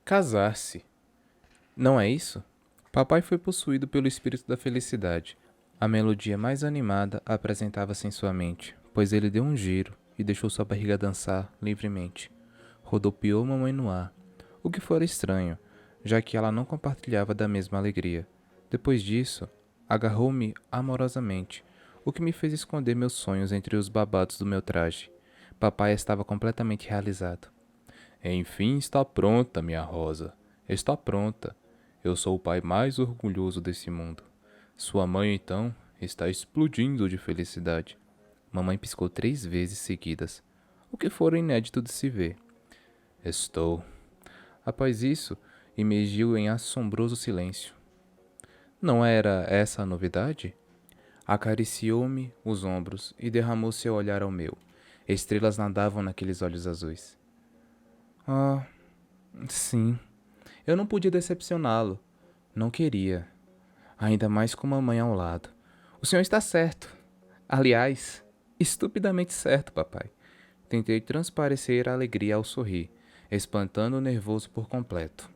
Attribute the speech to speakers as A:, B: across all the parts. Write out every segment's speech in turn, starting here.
A: Casar-se. Não é isso? Papai foi possuído pelo espírito da felicidade. A melodia mais animada apresentava-se em sua mente, pois ele deu um giro e deixou sua barriga dançar livremente. Rodopiou mamãe no ar, o que fora estranho, já que ela não compartilhava da mesma alegria. Depois disso, agarrou-me amorosamente, o que me fez esconder meus sonhos entre os babados do meu traje. Papai estava completamente realizado. Enfim, está pronta, minha rosa. Está pronta. Eu sou o pai mais orgulhoso desse mundo. Sua mãe, então, está explodindo de felicidade. Mamãe piscou 3 vezes seguidas, o que fora inédito de se ver. Estou. Após isso, emergiu em assombroso silêncio. Não era essa a novidade? Acariciou-me os ombros e derramou seu olhar ao meu. Estrelas nadavam naqueles olhos azuis. Ah, sim. Eu não podia decepcioná-lo. Não queria. Ainda mais com mamãe ao lado. O senhor está certo. Aliás, estupidamente certo, papai. Tentei transparecer a alegria ao sorrir, espantando o nervoso por completo.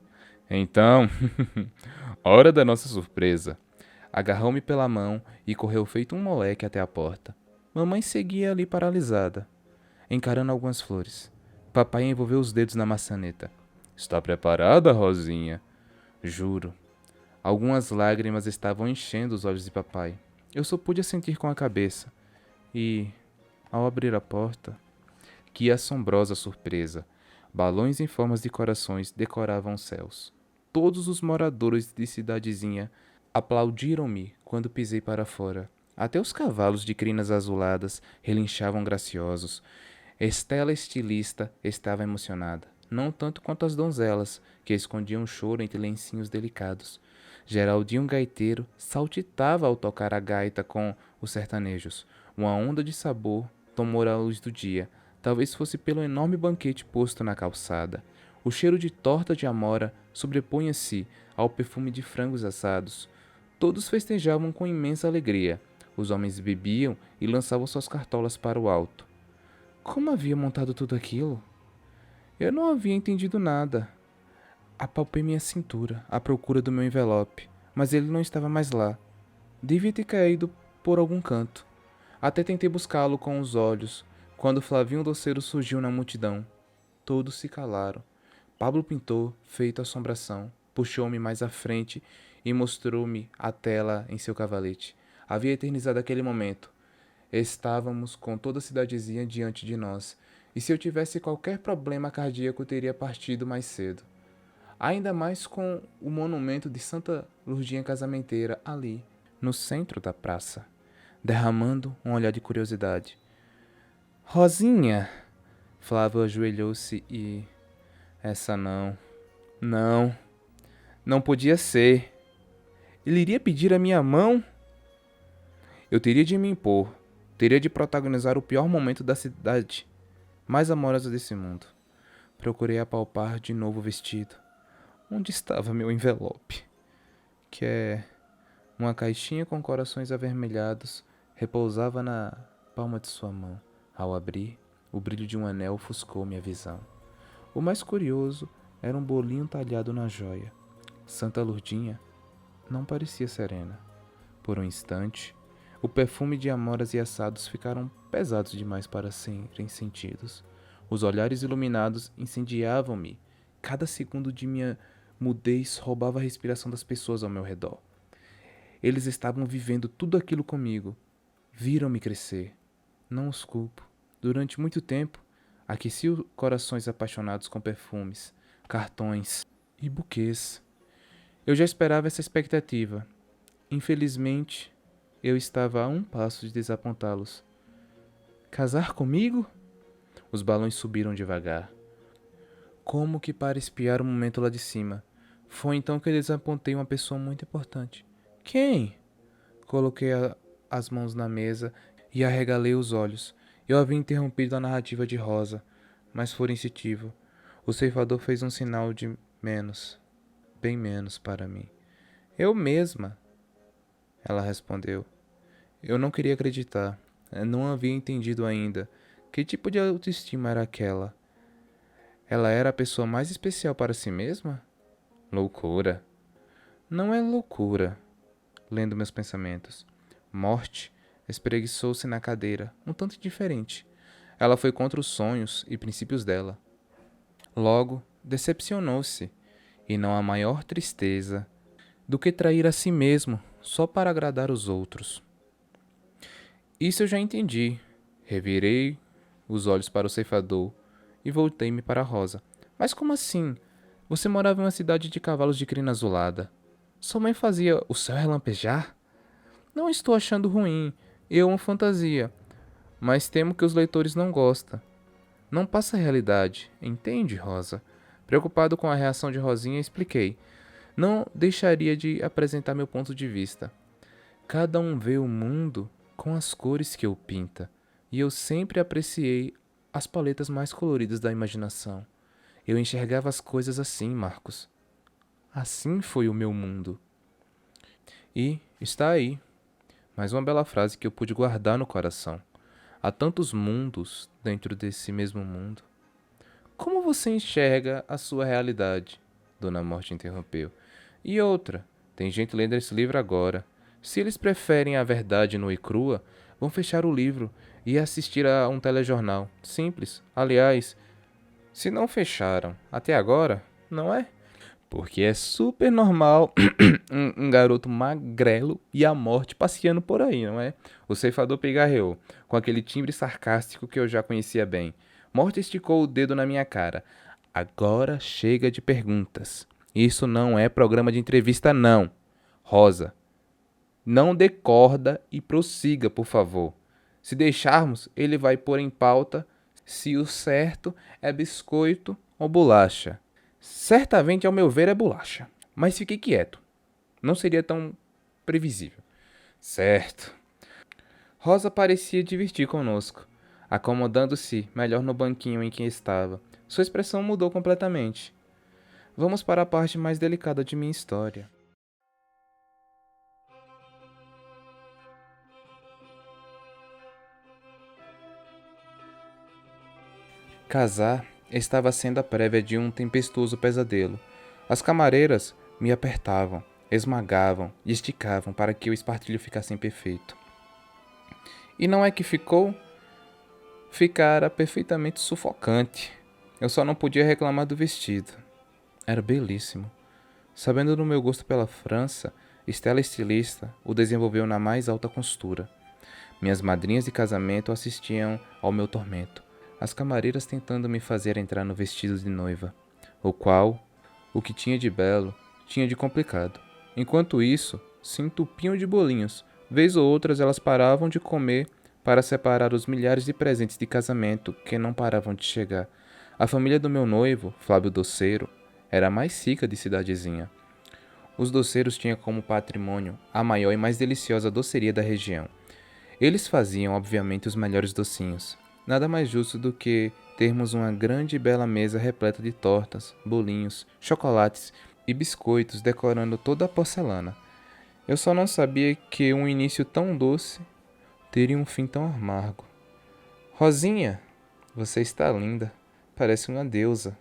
A: Então, hora da nossa surpresa. Agarrou-me pela mão e correu feito um moleque até a porta. Mamãe seguia ali paralisada, encarando algumas flores. Papai envolveu os dedos na maçaneta. Está preparada, Rosinha? Juro. Algumas lágrimas estavam enchendo os olhos de papai. Eu só pude sentir com a cabeça. E, ao abrir a porta, que assombrosa surpresa! Balões em formas de corações decoravam os céus. Todos os moradores de cidadezinha aplaudiram-me quando pisei para fora. Até os cavalos de crinas azuladas relinchavam graciosos. Estela estilista estava emocionada, não tanto quanto as donzelas, que escondiam o choro entre lencinhos delicados. Geraldinho gaiteiro saltitava ao tocar a gaita com os sertanejos. Uma onda de sabor tomou a luz do dia, talvez fosse pelo enorme banquete posto na calçada. O cheiro de torta de amora sobrepunha-se ao perfume de frangos assados. Todos festejavam com imensa alegria. Os homens bebiam e lançavam suas cartolas para o alto. Como havia montado tudo aquilo? Eu não havia entendido nada. Apalpei minha cintura, à procura do meu envelope, mas ele não estava mais lá. Devia ter caído por algum canto. Até tentei buscá-lo com os olhos, quando Flavinho Doceiro surgiu na multidão. Todos se calaram. Pablo Pintor, feito assombração, puxou-me mais à frente e mostrou-me a tela em seu cavalete. Havia eternizado aquele momento. Estávamos com toda a cidadezinha diante de nós, e se eu tivesse qualquer problema cardíaco teria partido mais cedo. Ainda mais com o monumento de Santa Lurdinha Casamenteira ali, no centro da praça, derramando um olhar de curiosidade. Rosinha! Flávio ajoelhou-se e... Essa não. Não. Não podia ser. Ele iria pedir a minha mão? Eu teria de me impor. Teria de protagonizar o pior momento da cidade mais amorosa desse mundo. Procurei apalpar de novo o vestido. Onde estava meu envelope? Que é uma caixinha com corações avermelhados repousava na palma de sua mão. Ao abrir, o brilho de um anel ofuscou minha visão. O mais curioso era um bolinho talhado na joia. Santa Lurdinha não parecia serena. Por um instante, o perfume de amoras e assados ficaram pesados demais para serem sentidos. Os olhares iluminados incendiavam-me. Cada segundo de minha mudez roubava a respiração das pessoas ao meu redor. Eles estavam vivendo tudo aquilo comigo. Viram-me crescer. Não os culpo. Durante muito tempo, aqueci os corações apaixonados com perfumes, cartões e buquês. Eu já esperava essa expectativa. Infelizmente, eu estava a um passo de desapontá-los. Casar comigo? Os balões subiram devagar, como que para espiar o momento lá de cima. Foi então que eu desapontei uma pessoa muito importante. Quem? Coloquei as mãos na mesa e arregalei os olhos. Eu havia interrompido a narrativa de Rosa, mas fora instintivo. O ceifador fez um sinal de menos, bem menos para mim. Eu mesma, ela respondeu. Eu não queria acreditar. Eu não havia entendido ainda. Que tipo de autoestima era aquela? Ela era a pessoa mais especial para si mesma? Loucura. Não é loucura. Lendo meus pensamentos. Morte espreguiçou-se na cadeira, um tanto indiferente. Ela foi contra os sonhos e princípios dela. Logo, decepcionou-se, e não há maior tristeza do que trair a si mesmo só para agradar os outros. Isso eu já entendi. Revirei os olhos para o ceifador e voltei-me para a Rosa. Mas como assim? Você morava em uma cidade de cavalos de crina azulada. Sua mãe fazia o céu relampejar? Não estou achando ruim, eu uma fantasia, mas temo que os leitores não gostem. Não passa a realidade, entende, Rosa? Preocupado com a reação de Rosinha, expliquei. Não deixaria de apresentar meu ponto de vista. Cada um vê o mundo com as cores que o pinta, e eu sempre apreciei as paletas mais coloridas da imaginação. Eu enxergava as coisas assim, Marcos. Assim foi o meu mundo. E está aí, mais uma bela frase que eu pude guardar no coração. Há tantos mundos dentro desse mesmo mundo. Como você enxerga a sua realidade? Dona Morte interrompeu. E outra, tem gente lendo esse livro agora. Se eles preferem a verdade nua e crua, vão fechar o livro e assistir a um telejornal. Simples. Aliás, se não fecharam até agora, não é? Porque é super normal um garoto magrelo e a morte passeando por aí, não é? O ceifador pigarreou, com aquele timbre sarcástico que eu já conhecia bem. Morte esticou o dedo na minha cara. Agora chega de perguntas. Isso não é programa de entrevista, não. Rosa, não dê corda e prossiga, por favor. Se deixarmos, ele vai pôr em pauta se o certo é biscoito ou bolacha. Certamente, ao meu ver, é bolacha. Mas fiquei quieto. Não seria tão previsível. Certo. Rosa parecia divertir conosco, acomodando-se melhor no banquinho em que estava. Sua expressão mudou completamente. Vamos para a parte mais delicada de minha história. Casar estava sendo a prévia de um tempestuoso pesadelo. As camareiras me apertavam, esmagavam e esticavam para que o espartilho ficasse perfeito. E não é que ficara perfeitamente sufocante. Eu só não podia reclamar do vestido. Era belíssimo. Sabendo do meu gosto pela França, Stella estilista o desenvolveu na mais alta costura. Minhas madrinhas de casamento assistiam ao meu tormento, as camareiras tentando me fazer entrar no vestido de noiva, o que tinha de belo, tinha de complicado. Enquanto isso, se entupiam de bolinhos. Vez ou outras elas paravam de comer para separar os milhares de presentes de casamento que não paravam de chegar. A família do meu noivo, Flávio Doceiro, era a mais rica de cidadezinha. Os doceiros tinham como patrimônio a maior e mais deliciosa doceria da região. Eles faziam, obviamente, os melhores docinhos. Nada mais justo do que termos uma grande e bela mesa repleta de tortas, bolinhos, chocolates e biscoitos decorando toda a porcelana. Eu só não sabia que um início tão doce teria um fim tão amargo. Rosinha, você está linda. Parece uma deusa,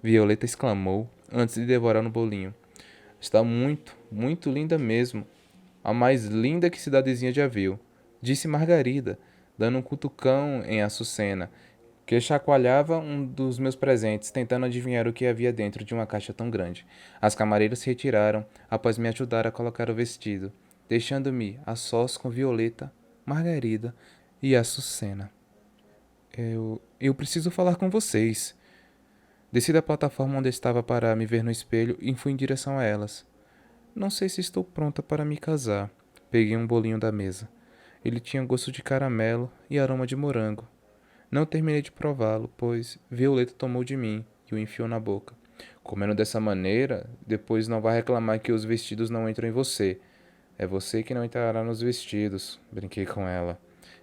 A: Violeta exclamou antes de devorar um bolinho. Está muito, muito linda mesmo. A mais linda que cidadezinha já viu, disse Margarida, dando um cutucão em Açucena, que chacoalhava um dos meus presentes, tentando adivinhar o que havia dentro de uma caixa tão grande. As camareiras se retiraram após me ajudar a colocar o vestido, deixando-me a sós com Violeta, Margarida e Açucena. Eu preciso falar com vocês. Desci da plataforma onde estava para me ver no espelho e fui em direção a elas. Não sei se estou pronta para me casar. Peguei um bolinho da mesa. Ele tinha gosto de caramelo e aroma de morango. Não terminei de prová-lo, pois Violeta tomou de mim e o enfiou na boca. Comendo dessa maneira, depois não vai reclamar que os vestidos não entram em você. É você que não entrará nos vestidos, brinquei com ela.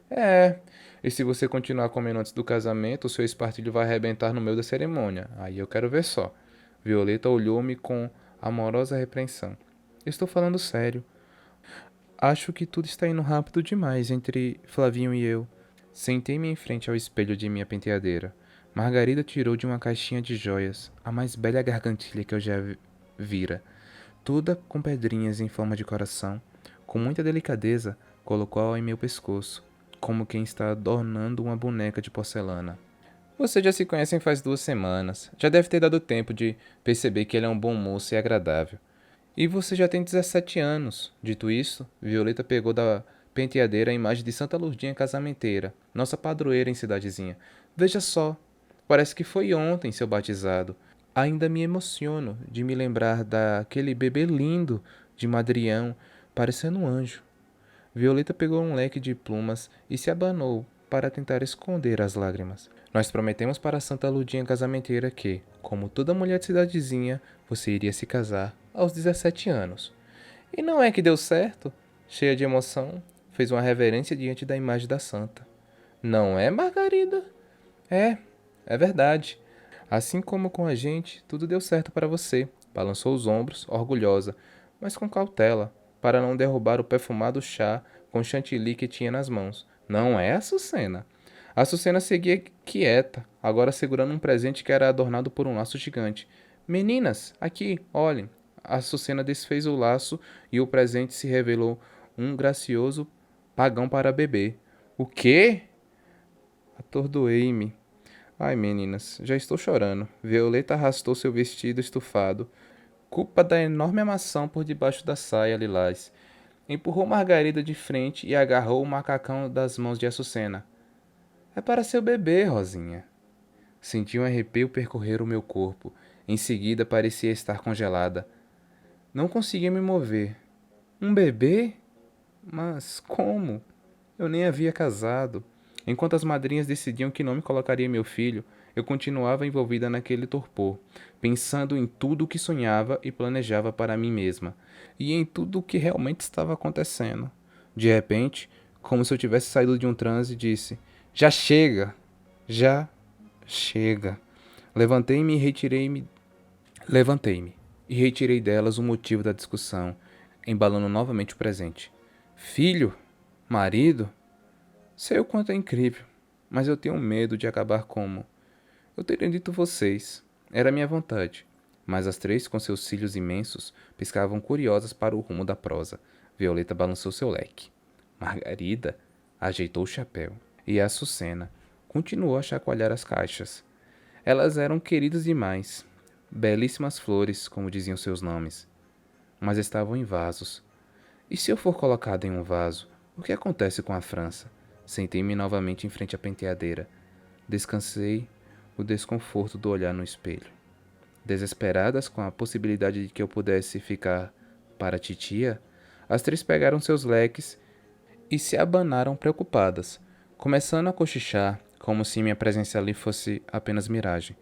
A: É, e se você continuar comendo antes do casamento, o seu espartilho vai arrebentar no meio da cerimônia. Aí eu quero ver só. Violeta olhou-me com amorosa repreensão. Estou falando sério. Acho que tudo está indo rápido demais entre Flavinho e eu. Sentei-me em frente ao espelho de minha penteadeira. Margarida tirou de uma caixinha de joias a mais bela gargantilha que eu já vira, toda com pedrinhas em forma de coração. Com muita delicadeza, colocou-a em meu pescoço, como quem está adornando uma boneca de porcelana. Vocês já se conhecem faz 2 semanas. Já deve ter dado tempo de perceber que ele é um bom moço e agradável. E você já tem 17 anos. Dito isso, Violeta pegou da penteadeira a imagem de Santa Lourdinha casamenteira, nossa padroeira em cidadezinha. Veja só, parece que foi ontem seu batizado. Ainda me emociono de me lembrar daquele bebê lindo de Madrião, parecendo um anjo. Violeta pegou um leque de plumas e se abanou para tentar esconder as lágrimas. Nós prometemos para Santa Ludinha casamenteira que, como toda mulher de cidadezinha, você iria se casar aos 17 anos. E não é que deu certo? Cheia de emoção, fez uma reverência diante da imagem da santa. Não é, Margarida? É verdade. Assim como com a gente, tudo deu certo para você. Balançou os ombros, orgulhosa, mas com cautela, para não derrubar o perfumado chá com chantilly que tinha nas mãos. Não é, Açucena? Açucena seguia quieta, agora segurando um presente que era adornado por um laço gigante. Meninas, aqui, olhem. Açucena desfez o laço e o presente se revelou um gracioso pagão para beber. O quê? Atordoei-me. Ai, meninas, já estou chorando. Violeta arrastou seu vestido estufado, culpa da enorme amação por debaixo da saia lilás. Empurrou Margarida de frente e agarrou o macacão das mãos de Açucena. É para seu bebê, Rosinha. Senti um arrepio percorrer o meu corpo. Em seguida parecia estar congelada. Não conseguia me mover. Um bebê? Mas como? Eu nem havia casado. Enquanto as madrinhas decidiam que nome colocaria meu filho, eu continuava envolvida naquele torpor, pensando em tudo o que sonhava e planejava para mim mesma, e em tudo o que realmente estava acontecendo. De repente, como se eu tivesse saído de um transe, disse: Já chega! Já chega! Levantei-me e retirei-me. Levantei-me e retirei delas o motivo da discussão, embalando novamente o presente. Filho? Marido? Sei o quanto é incrível, mas eu tenho medo de acabar como. Eu teria dito vocês. Era minha vontade. Mas as três, com seus cílios imensos, piscavam curiosas para o rumo da prosa. Violeta balançou seu leque. Margarida ajeitou o chapéu. E a Açucena continuou a chacoalhar as caixas. Elas eram queridas demais. Belíssimas flores, como diziam seus nomes. Mas estavam em vasos. E se eu for colocado em um vaso, o que acontece com a França? Sentei-me novamente em frente à penteadeira. Descansei o desconforto do olhar no espelho. Desesperadas com a possibilidade de que eu pudesse ficar para a titia, as três pegaram seus leques e se abanaram preocupadas, começando a cochichar como se minha presença ali fosse apenas miragem.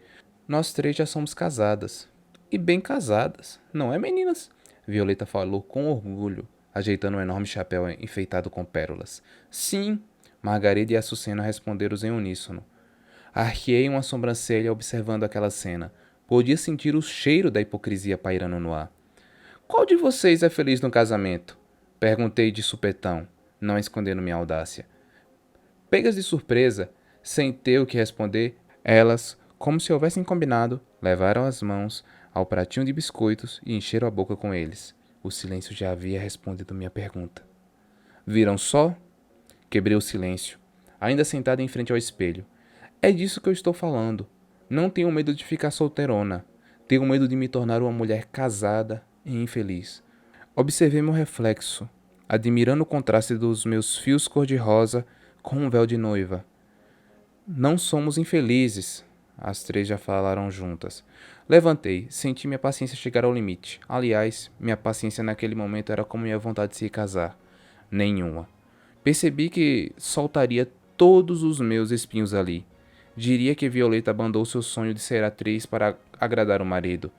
A: Nós três já somos casadas. E bem casadas, não é, meninas? Violeta falou com orgulho, ajeitando um enorme chapéu enfeitado com pérolas. Sim, Margarida e Açucena responderam em uníssono. Arqueei uma sobrancelha observando aquela cena. Podia sentir o cheiro da hipocrisia pairando no ar. Qual de vocês é feliz no casamento? Perguntei de supetão, não escondendo minha audácia. Pegas de surpresa, sem ter o que responder, elas, como se houvessem combinado, levaram as mãos ao pratinho de biscoitos e encheram a boca com eles. O silêncio já havia respondido minha pergunta. Viram só? Quebrei o silêncio, ainda sentada em frente ao espelho. É disso que eu estou falando. Não tenho medo de ficar solteirona. Tenho medo de me tornar uma mulher casada e infeliz. Observei meu reflexo, admirando o contraste dos meus fios cor-de-rosa com um véu de noiva. Não somos infelizes. As três já falaram juntas. Levantei, senti minha paciência chegar ao limite. Aliás, minha paciência naquele momento era como minha vontade de se casar. Nenhuma. Percebi que soltaria todos os meus espinhos ali. Diria que Violeta abandonou seu sonho de ser atriz para agradar o marido,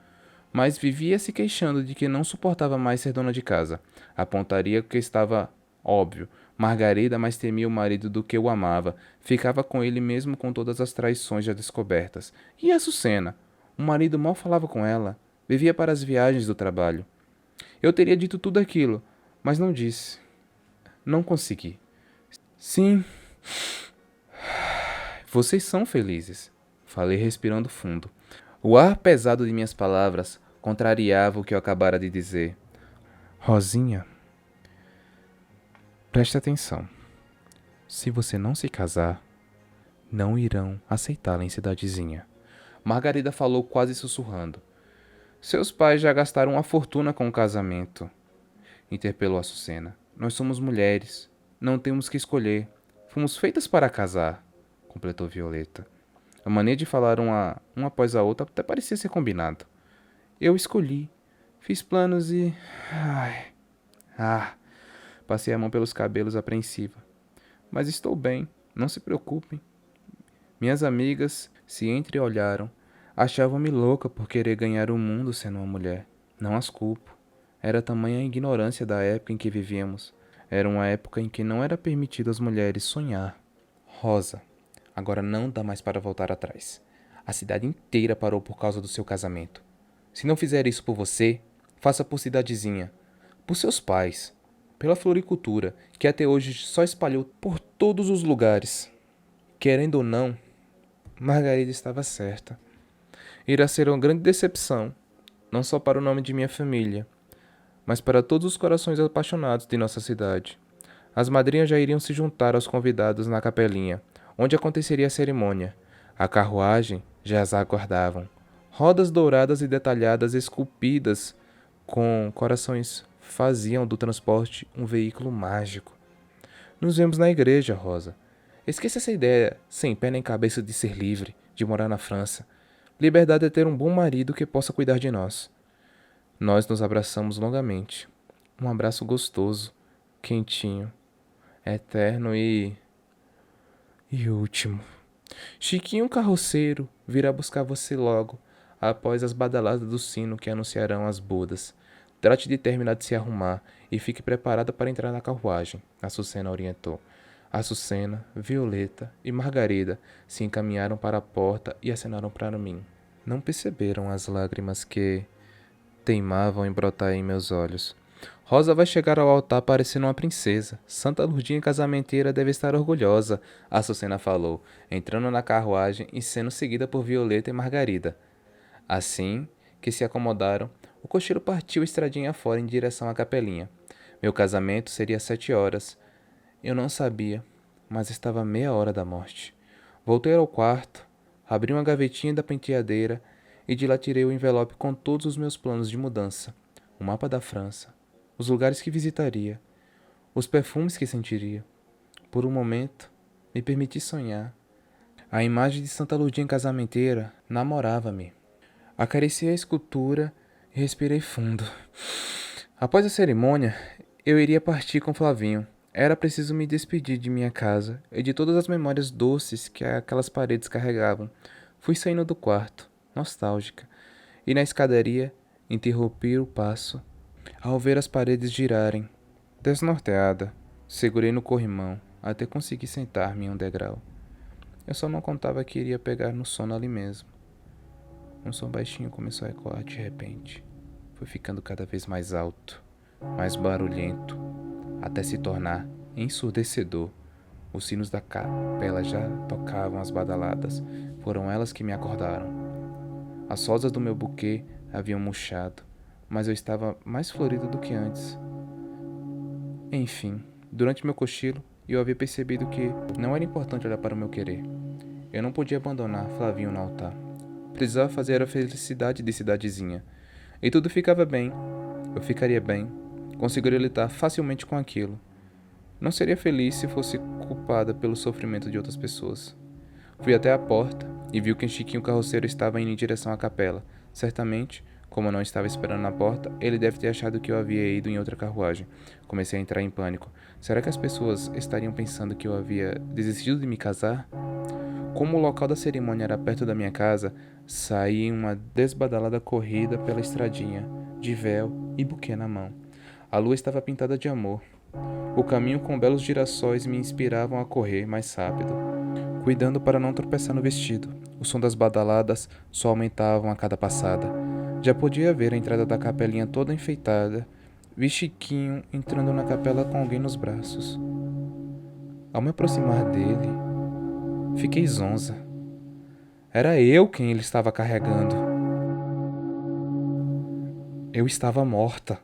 A: mas vivia se queixando de que não suportava mais ser dona de casa. Apontaria que estava óbvio. Margarida mais temia o marido do que o amava. Ficava com ele mesmo com todas as traições já descobertas. E Açucena? O marido mal falava com ela. Vivia para as viagens do trabalho. Eu teria dito tudo aquilo, mas não disse. Não consegui. Sim, vocês são felizes. Falei respirando fundo. O ar pesado de minhas palavras contrariava o que eu acabara de dizer. Rosinha, preste atenção. Se você não se casar, não irão aceitá-la em cidadezinha. Margarida falou quase sussurrando. Seus pais já gastaram uma fortuna com o casamento, interpelou Açucena. Nós somos mulheres, não temos que escolher. Fomos feitas para casar, completou Violeta. A maneira de falar uma após a outra até parecia ser combinado. Eu escolhi, fiz planos e... Passei a mão pelos cabelos apreensiva. Mas estou bem, não se preocupem. Minhas amigas se entreolharam. Achavam-me louca por querer ganhar o mundo sendo uma mulher. Não as culpo. Era tamanha a ignorância da época em que vivíamos. Era uma época em que não era permitido às mulheres sonhar. Rosa, agora não dá mais para voltar atrás. A cidade inteira parou por causa do seu casamento. Se não fizer isso por você, faça por cidadezinha. Por seus pais. Pela floricultura, que até hoje só espalhou por todos os lugares. Querendo ou não, Margarida estava certa. Irá ser uma grande decepção, não só para o nome de minha família, mas para todos os corações apaixonados de nossa cidade. As madrinhas já iriam se juntar aos convidados na capelinha, onde aconteceria a cerimônia. A carruagem já as aguardavam. Rodas douradas e detalhadas esculpidas com corações faziam do transporte um veículo mágico. Nos vemos na igreja, Rosa. Esqueça essa ideia sem pé nem cabeça de ser livre, de morar na França. Liberdade é ter um bom marido que possa cuidar de nós. Nós nos abraçamos longamente. Um abraço gostoso, quentinho, eterno e último. Chiquinho carroceiro virá buscar você logo, após as badaladas do sino que anunciarão as bodas. Trate de terminar de se arrumar e fique preparada para entrar na carruagem, Açucena orientou. Açucena, Violeta e Margarida se encaminharam para a porta e acenaram para mim. Não perceberam as lágrimas que teimavam em brotar em meus olhos. Rosa vai chegar ao altar parecendo uma princesa. Santa Lurdinha casamenteira deve estar orgulhosa, Açucena falou, entrando na carruagem e sendo seguida por Violeta e Margarida. Assim que se acomodaram, o cocheiro partiu estradinha fora em direção à capelinha. Meu casamento seria às 7 horas. Eu não sabia, mas estava a meia hora da morte. Voltei ao quarto, abri uma gavetinha da penteadeira e de lá tirei o envelope com todos os meus planos de mudança, o mapa da França, os lugares que visitaria, os perfumes que sentiria. Por um momento, me permiti sonhar. A imagem de Santa Lurdinha casamenteira namorava-me. Acariciei a escultura e respirei fundo. Após a cerimônia, eu iria partir com Flavinho. Era preciso me despedir de minha casa e de todas as memórias doces que aquelas paredes carregavam. Fui saindo do quarto, nostálgica, e na escadaria interrompi o passo ao ver as paredes girarem. Desnorteada, segurei no corrimão até conseguir sentar-me em um degrau. Eu só não contava que iria pegar no sono ali mesmo. Um som baixinho começou a ecoar de repente. Foi ficando cada vez mais alto, mais barulhento, até se tornar ensurdecedor. Os sinos da capela já tocavam as badaladas. Foram elas que me acordaram. As rosas do meu buquê haviam murchado, mas eu estava mais florido do que antes. Enfim, durante meu cochilo, eu havia percebido que não era importante olhar para o meu querer. Eu não podia abandonar Flavinho no altar. Precisava fazer a felicidade de cidadezinha. E tudo ficava bem. Eu ficaria bem. Conseguiria lidar facilmente com aquilo. Não seria feliz se fosse culpada pelo sofrimento de outras pessoas. Fui até a porta e vi que Chiquinho carroceiro estava indo em direção à capela. Certamente, como eu não estava esperando na porta, ele deve ter achado que eu havia ido em outra carruagem. Comecei a entrar em pânico. Será que as pessoas estariam pensando que eu havia desistido de me casar? Como o local da cerimônia era perto da minha casa, saí em uma desbadalada corrida pela estradinha, de véu e buquê na mão. A lua estava pintada de amor. O caminho com belos girassóis me inspiravam a correr mais rápido, cuidando para não tropeçar no vestido. O som das badaladas só aumentavam a cada passada. Já podia ver a entrada da capelinha toda enfeitada. Vi Chiquinho entrando na capela com alguém nos braços. Ao me aproximar dele, fiquei zonza. Era eu quem ele estava carregando. Eu estava morta.